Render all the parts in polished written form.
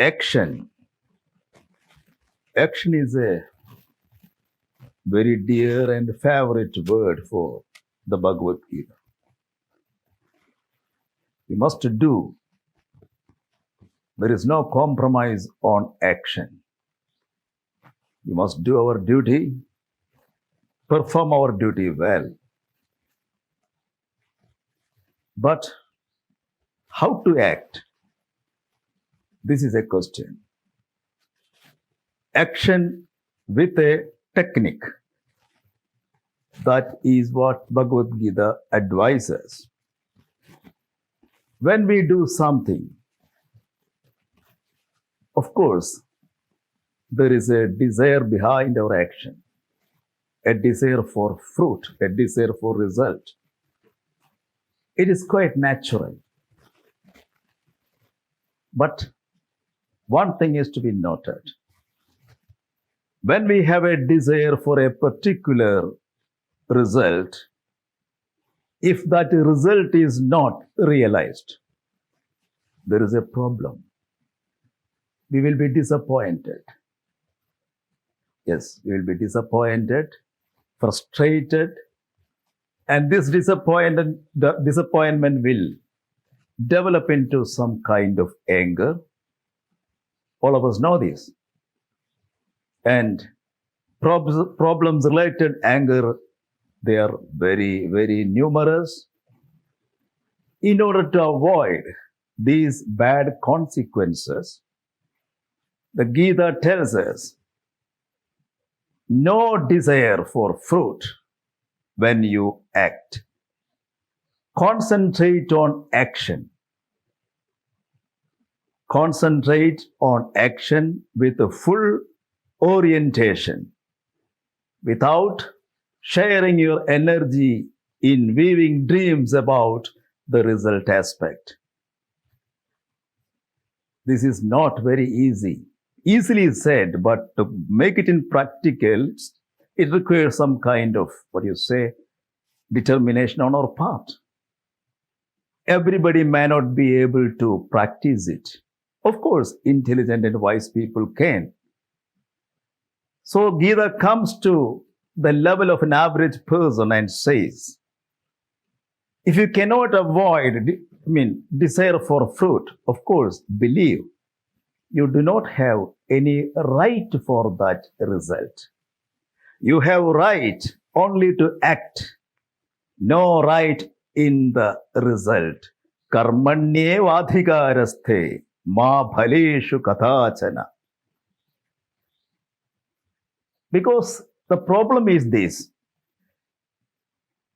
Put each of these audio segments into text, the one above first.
Action. Action is a very dear and favorite word for the Bhagavad Gita. We must do. There is no compromise on action. We must do our duty, perform our duty well. But how to act? This is a question. Action with a technique. That is what Bhagavad Gita advises. When we do something, of course, there is a desire behind our action, a desire for fruit, a desire for result. It is quite natural. But one thing is to be noted. When we have a desire for a particular result, if that result is not realized, there is a problem. We will be disappointed. Yes, we will be disappointed, frustrated, and this disappointment will develop into some kind of anger. All of us know this. And problems related anger, they are very, very numerous. In order to avoid these bad consequences, the Gita tells us, no desire for fruit when you act. Concentrate on action. Concentrate on action with a full orientation, without sharing your energy in weaving dreams about the result aspect. This is not very easy. Easily said, but to make it in practical, it requires some kind of, determination on our part. Everybody may not be able to practice it. Of course, intelligent and wise people can. So Gita comes to the level of an average person and says, if you cannot avoid, desire for fruit, of course, believe you do not have any right for that result. You have right only to act, no right in the result. Karmanyevadhikaraste ma bhaleshu kathachana. Because the problem is this.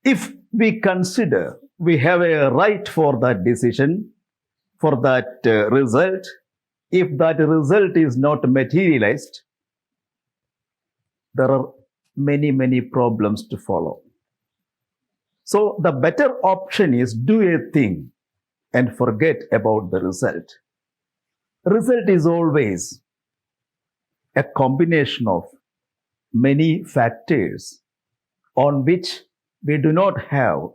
If we consider we have a right for that decision, for that result, if that result is not materialized, there are many, many problems to follow. So the better option is do a thing and forget about the result. Result is always a combination of many factors on which we do not have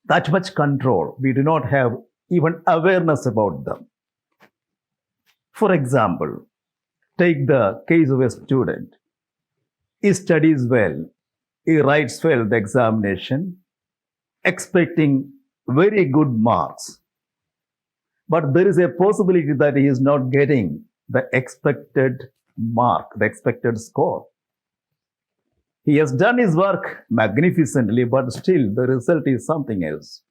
that much control. We do not have even awareness about them. For example, take the case of a student. He studies well. He writes well the examination, expecting very good marks. But there is a possibility that he is not getting the expected mark, the expected score. He has done his work magnificently, but still the result is something else.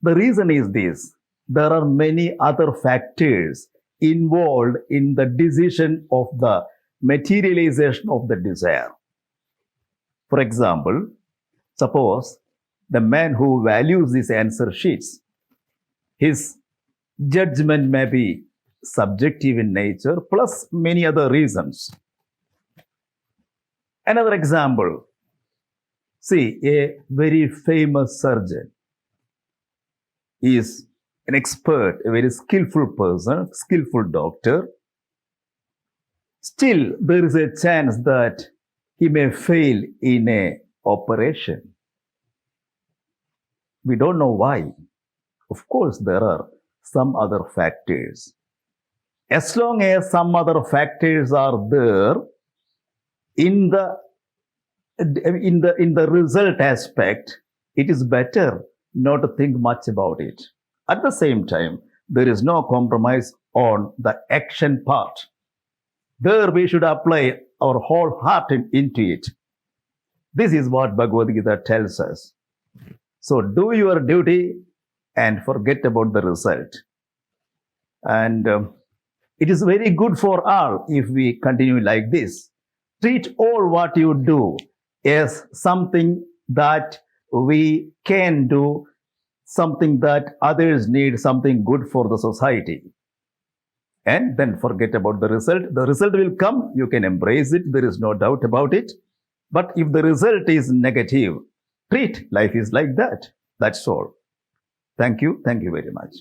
The reason is this. There are many other factors involved in the decision of the materialization of the desire. For example, suppose the man who values these answer sheets, his judgment may be subjective in nature, plus many other reasons. Another example, see, a very famous surgeon is an expert, a very skillful person, skillful doctor. Still, there is a chance that he may fail in an operation. We don't know why. Of course, there are some other factors. As long as some other factors are there in the result aspect, it is better not to think much about it. At the same time, there is no compromise on the action part. There we should apply our whole heart into it. This is what Bhagavad Gita tells us. So do your duty and forget about the result. And it is very good for all if we continue like this. Treat all what you do as something that we can do, something that others need, something good for the society. And then forget about the result. The result will come. You can embrace it. There is no doubt about it. But if the result is negative, treat life is like that. That's all. Thank you. Thank you very much.